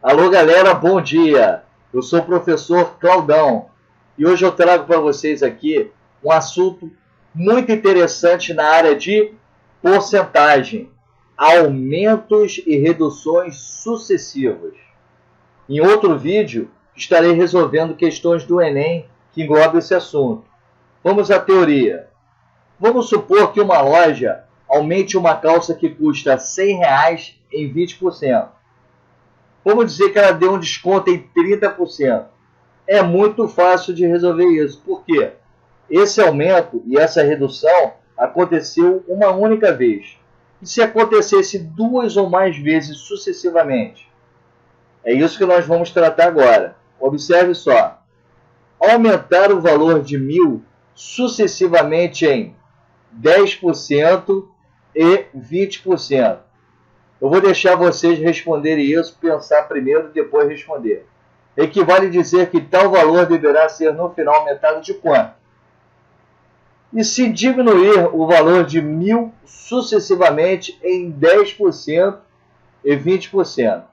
Alô galera, bom dia! Eu sou o professor Claudão e hoje eu trago para vocês aqui um assunto muito interessante na área de porcentagem, aumentos e reduções sucessivas. Em outro vídeo estarei resolvendo questões do Enem que englobam esse assunto. Vamos à teoria. Vamos supor que uma loja aumente uma calça que custa R$100 em 20%. Vamos dizer que ela deu um desconto em 30%. É muito fácil de resolver isso. Por quê? Esse aumento e essa redução aconteceu uma única vez. E se acontecesse duas ou mais vezes sucessivamente? É isso que nós vamos tratar agora. Observe só. Aumentar o valor de 1.000 sucessivamente em 10% e 20%. Eu vou deixar vocês responderem isso, pensar primeiro e depois responder. Equivale a dizer que tal valor deverá ser no final aumentado de quanto? E se diminuir o valor de 1.000 sucessivamente em 10% e 20%?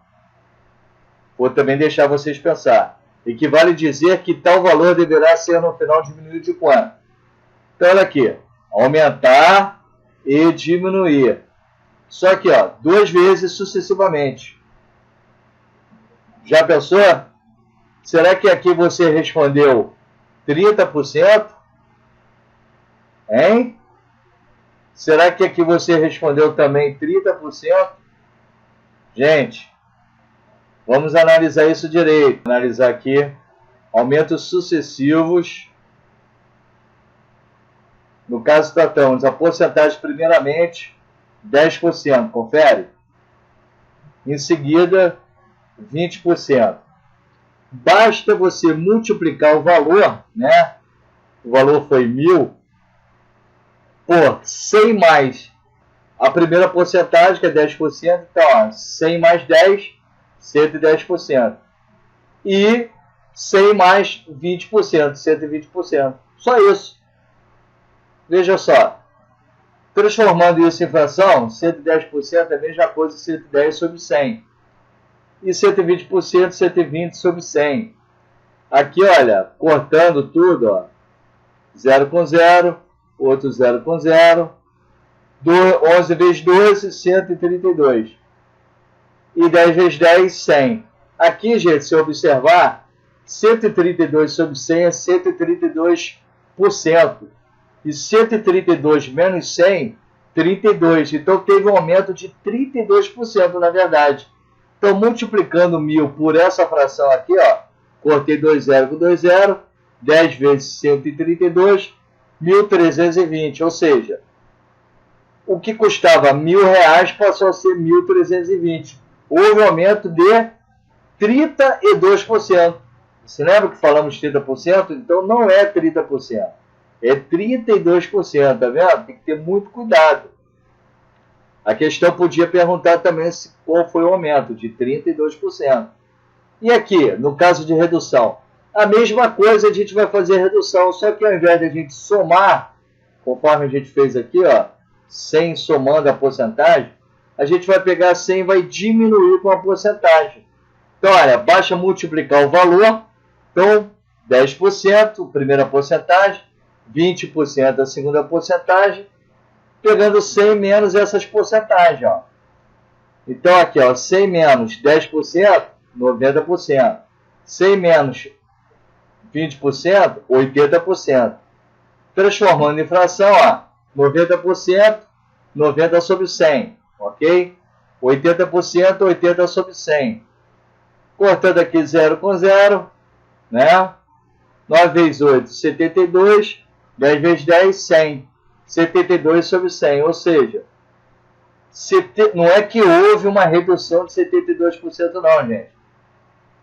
Vou também deixar vocês pensar. Equivale a dizer que tal valor deverá ser no final diminuído de quanto? Então, olha aqui. Aumentar e diminuir. Só que, ó, duas vezes sucessivamente. Já pensou? Será que aqui você respondeu 30%? Hein? Será que aqui você respondeu também 30%? Gente, vamos analisar isso direito. Analisar aqui aumentos sucessivos. No caso, tratamos a porcentagem primeiramente 10%, confere? Em seguida, 20%. Basta você multiplicar o valor, né? O valor foi 1.000, por 100 mais a primeira porcentagem, que é 10%. Então, ó, 100 mais 10, 110%. E 100 mais 20%, 120%. Só isso. Veja só. Transformando isso em fração, 110% é a mesma coisa que 110 sobre 100. E 120%, 120 sobre 100. Aqui, olha, cortando tudo, ó. 0 com 0, outro 0 com 0. 11 vezes 12, 132. E 10 vezes 10, 100. Aqui, gente, se observar, 132 sobre 100 é 132%. E 132 menos 100, 32. Então, teve um aumento de 32%, na verdade. Então, multiplicando 1.000 por essa fração aqui, ó, cortei 2 zero com 2 zero, 10 vezes 132, 1.320. Ou seja, o que custava R$1.000 passou a ser 1.320. Houve um aumento de 32%. Você lembra que falamos de 30%? Então, não é 30%. É 32%, tá vendo? Tem que ter muito cuidado. A questão podia perguntar também qual foi o aumento, de 32%. E aqui, no caso de redução, a mesma coisa a gente vai fazer a redução, só que ao invés de a gente somar, conforme a gente fez aqui, ó, 100 somando a porcentagem, a gente vai pegar 100 e vai diminuir com a porcentagem. Então, olha, basta multiplicar o valor. Então, 10%, primeira porcentagem, 20% a segunda porcentagem, pegando 100 menos essas porcentagens, ó. Então, aqui, ó, 100 menos 10%, 90%. 100 menos 20%, 80%. Transformando em fração, ó, 90%, 90 sobre 100, ok? 80%, 80 sobre 100. Cortando aqui 0 com 0, né? 9 vezes 8, 72. 10 vezes 10, 100. 72 sobre 100. Ou seja, não é que houve uma redução de 72% não, gente.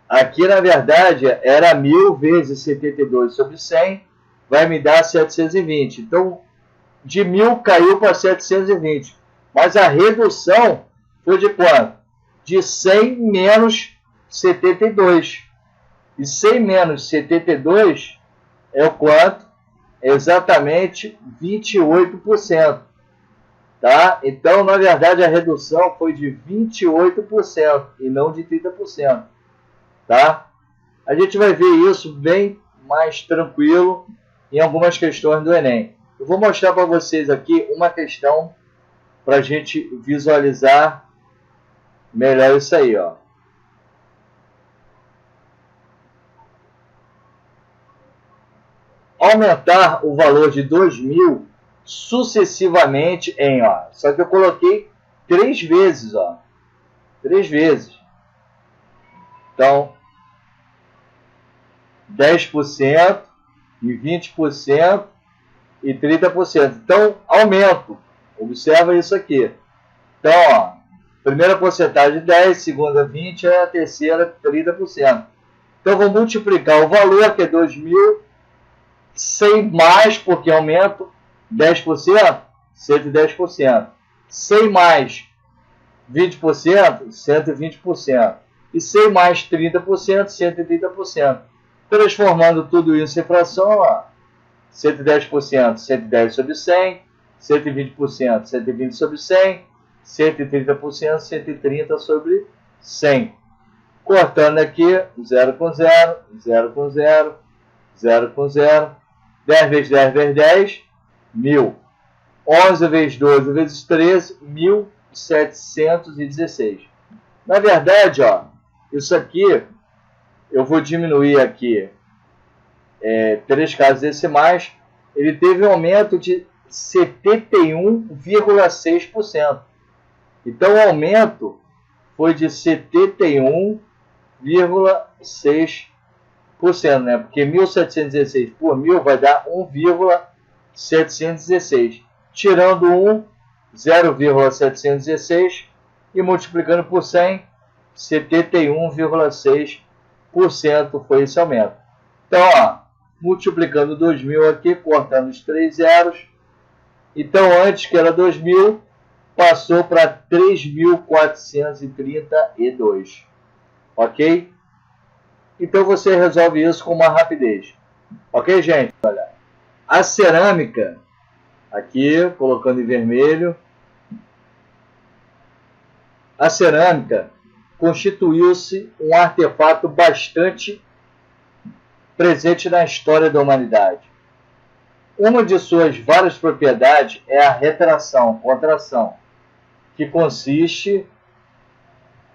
Aqui, na verdade, era 1.000 vezes 72 sobre 100, vai me dar 720. Então, de 1.000 caiu para 720. Mas a redução foi de quanto? De 100 menos 72. E 100 menos 72 é o quanto? Exatamente 28%. Tá? Então, na verdade, a redução foi de 28% e não de 30%. tá? A gente vai ver isso bem mais tranquilo em algumas questões do Enem. Eu vou mostrar para vocês aqui uma questão para a gente visualizar melhor isso aí, ó. Aumentar o valor de 2.000 sucessivamente em, ó, só que eu coloquei 3 vezes, ó, 3 vezes. Então, 10% e 20% e 30%. Então, aumento. Observa isso aqui. Então, ó, primeira porcentagem 10, segunda 20, a terceira 30%. Então, vou multiplicar o valor, que é 2.000, 100 mais, porque aumento 10%, 110%. 100 mais 20%, 120%. E 100 mais 30%, 130%. Transformando tudo isso em fração, ó, 110%, 110 sobre 100, 120%, 120 sobre 100, 130%, 130 sobre 100. Cortando aqui, 0 com 0, 0 com 0, 0 com 0. 10 vezes 10 vezes 10, 1.000. 11 vezes 12 vezes 13, 1.716. Na verdade, ó, isso aqui, eu vou diminuir aqui 3 casas decimais, ele teve um aumento de 71,6%. Então, o aumento foi de 71,6%, né? Porque 1.716 por 1.000 vai dar 1,716. Tirando 1, 0,716 e multiplicando por 100, 71,6% foi esse aumento. Então, ó, multiplicando 2.000 aqui, cortando os 3 zeros. Então, antes que era 2.000, passou para 3.432. Ok? Então, você resolve isso com uma rapidez. Ok, gente? Olha, a cerâmica, aqui, colocando em vermelho, a cerâmica constituiu-se um artefato bastante presente na história da humanidade. Uma de suas várias propriedades é a retração, contração, que consiste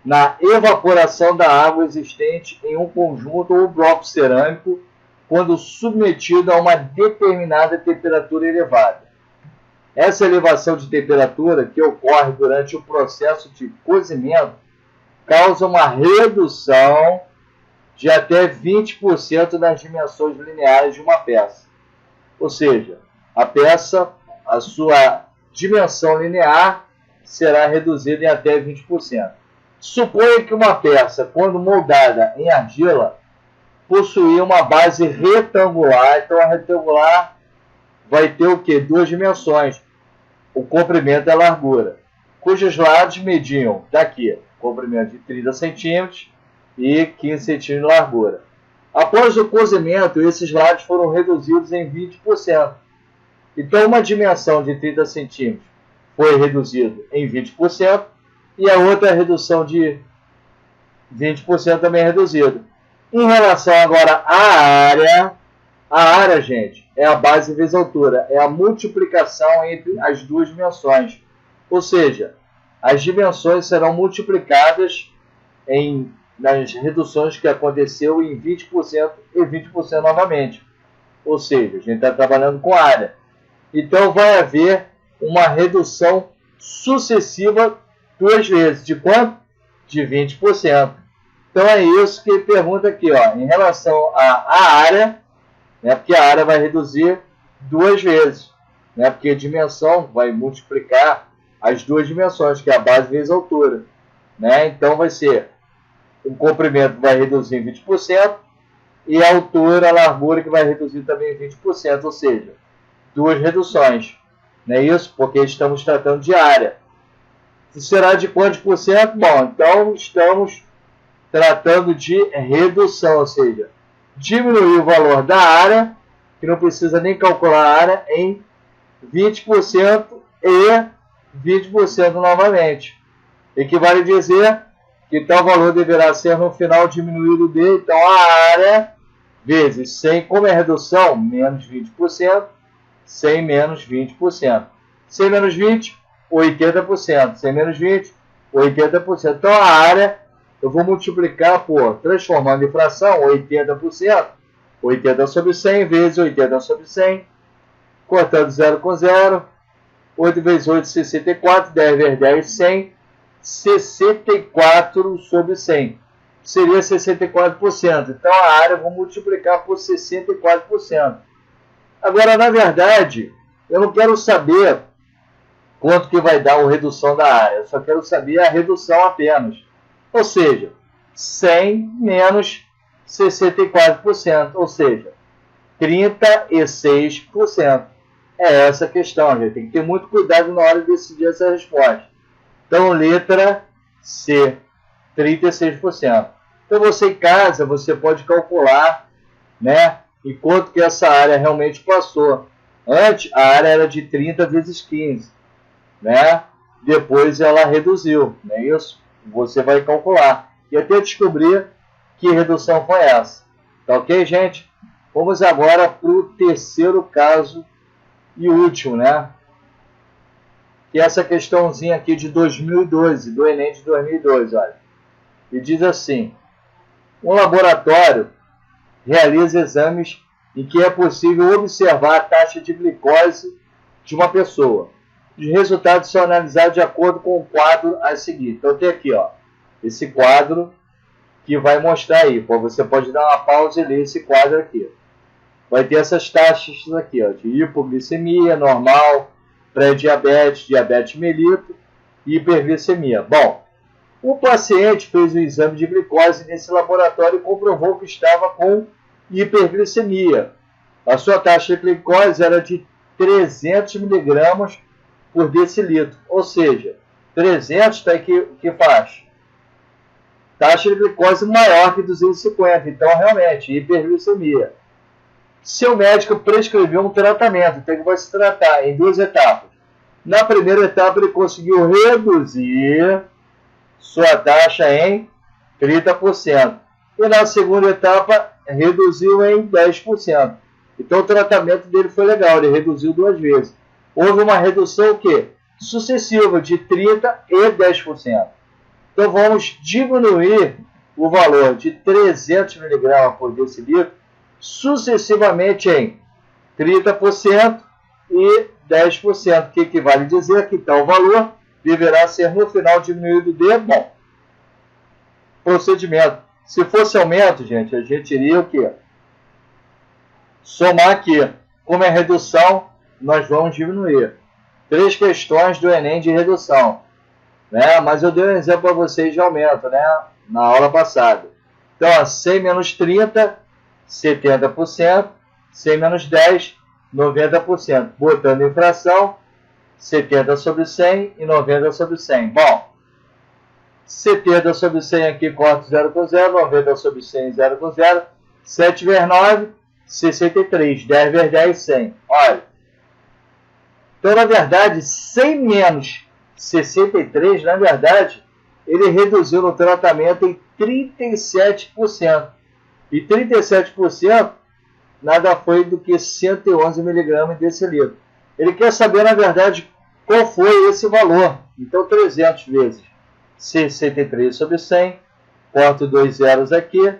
na evaporação da água existente em um conjunto ou bloco cerâmico quando submetido a uma determinada temperatura elevada. Essa elevação de temperatura, que ocorre durante o processo de cozimento, causa uma redução de até 20% nas dimensões lineares de uma peça. Ou seja, a peça, a sua dimensão linear será reduzida em até 20%. Suponha que uma peça, quando moldada em argila, possuía uma base retangular. Então, a retangular vai ter o quê? 2 dimensões, o comprimento e a largura, cujos lados mediam daqui, comprimento de 30 centímetros e 15 centímetros de largura. Após o cozimento, esses lados foram reduzidos em 20%. Então, uma dimensão de 30 centímetros foi reduzida em 20% e a outra redução de 20% também é reduzida. Em relação agora à área, gente, é a base vezes a altura, é a multiplicação entre as duas dimensões. Ou seja, as dimensões serão multiplicadas nas reduções que aconteceu em 20% e 20% novamente. Ou seja, a gente está trabalhando com área. Então, vai haver uma redução sucessiva 2 vezes. De quanto? De 20%. Então, é isso que ele pergunta aqui, ó, em relação à área, né, porque a área vai reduzir 2 vezes, né, porque a dimensão vai multiplicar as duas dimensões, que é a base vezes a altura. Né? Então, vai ser o comprimento vai reduzir em 20% e a altura, a largura, que vai reduzir também em 20%, ou seja, 2 reduções. Não é isso? Porque estamos tratando de área. Será de quantos por cento? Bom, então estamos tratando de redução, ou seja, diminuir o valor da área, que não precisa nem calcular a área, em 20% e 20% novamente. Equivale a dizer que tal valor deverá ser no final diminuído de, então a área vezes 100, como é redução, menos 20%, 100 menos 20%. 100 menos 20, 80%. 100 menos 20, 80%. Então a área eu vou multiplicar por, transformando em fração, 80%, 80 sobre 100 vezes 80 sobre 100, cortando 0 com 0, 8 vezes 8, 64, 10 vezes 10, 100, 64 sobre 100. Seria 64%. Então a área eu vou multiplicar por 64%. Agora, na verdade, eu não quero saber quanto que vai dar a redução da área. Eu só quero saber a redução apenas. Ou seja, 100 menos 64%. Ou seja, 36%. É essa a questão, gente. Tem que ter muito cuidado na hora de decidir essa resposta. Então, letra C, 36%. Então, você em casa, você pode calcular, né, e quanto que essa área realmente passou. Antes, a área era de 30 vezes 15, né? Depois ela reduziu, não é isso? Você vai calcular. E até descobrir que redução foi essa. Tá ok, gente? Vamos agora para o terceiro caso e último, né? Que é essa questãozinha aqui de 2012, do Enem de 2012, olha. E diz assim: um laboratório realiza exames em que é possível observar a taxa de glicose de uma pessoa. Os resultados são analisados de acordo com o quadro a seguir. Então tem aqui, ó, esse quadro que vai mostrar aí. Pô, você pode dar uma pausa e ler esse quadro aqui. Vai ter essas taxas aqui, ó, de hipoglicemia, normal, pré-diabetes, diabetes mellitus e hiperglicemia. Bom, o paciente fez o exame de glicose nesse laboratório e comprovou que estava com hiperglicemia. A sua taxa de glicose era de 300 miligramas por decilitro. Ou seja, 300 está aqui, que faz taxa de glicose maior que 250. Então, realmente, hiperglicemia. Seu médico prescreveu um tratamento, então ele vai se tratar em duas etapas. Na primeira etapa, ele conseguiu reduzir sua taxa em 30%. E na segunda etapa, reduziu em 10%. Então, o tratamento dele foi legal, ele reduziu duas vezes. Houve uma redução o quê? Sucessiva de 30% e 10%. Então, vamos diminuir o valor de 300 mg por decilitro sucessivamente em 30% e 10%, que equivale a dizer que tal valor deverá ser no final diminuído de, bom, procedimento. Se fosse aumento, gente, a gente iria o quê? Somar aqui. Como é redução, nós vamos diminuir. 3 questões do Enem de redução, né? Mas eu dei um exemplo para vocês de aumento, né? Na aula passada. Então, ó, 100 menos 30, 70%, 100 menos 10, 90%. Botando em fração, 70 sobre 100 e 90 sobre 100. Bom, 70 sobre 100 aqui, corto 0 com 0, 90 sobre 100, 0 com 0, 7 vezes 9, 63, 10 vezes 10, 100. Olha, então, na verdade, 100 menos 63, na verdade, ele reduziu no tratamento em 37%. E 37% nada foi do que 111 mg desse litro. Ele quer saber, na verdade, qual foi esse valor. Então, 300 vezes 63 sobre 100, corto 2 zeros aqui,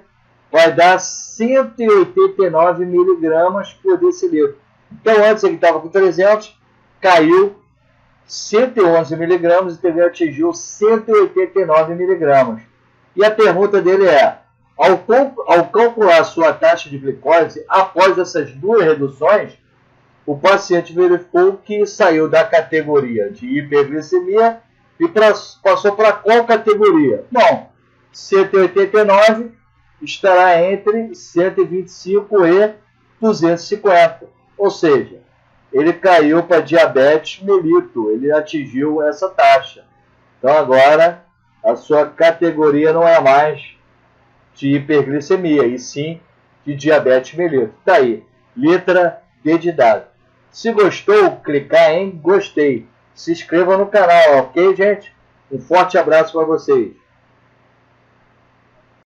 vai dar 189 mg por decilitro. Então, antes ele estava com 300, caiu 111 mg e ele atingiu 189 mg. E a pergunta dele é: ao calcular sua taxa de glicose, após essas duas reduções, o paciente verificou que saiu da categoria de hiperglicemia e passou para qual categoria? Bom, 189 estará entre 125 e 250. Ou seja, ele caiu para diabetes mellitus, ele atingiu essa taxa. Então agora a sua categoria não é mais de hiperglicemia, e sim de diabetes mellitus. Daí, letra D de dado. Se gostou, clicar em gostei. Se inscreva no canal, ok, gente? Um forte abraço para vocês.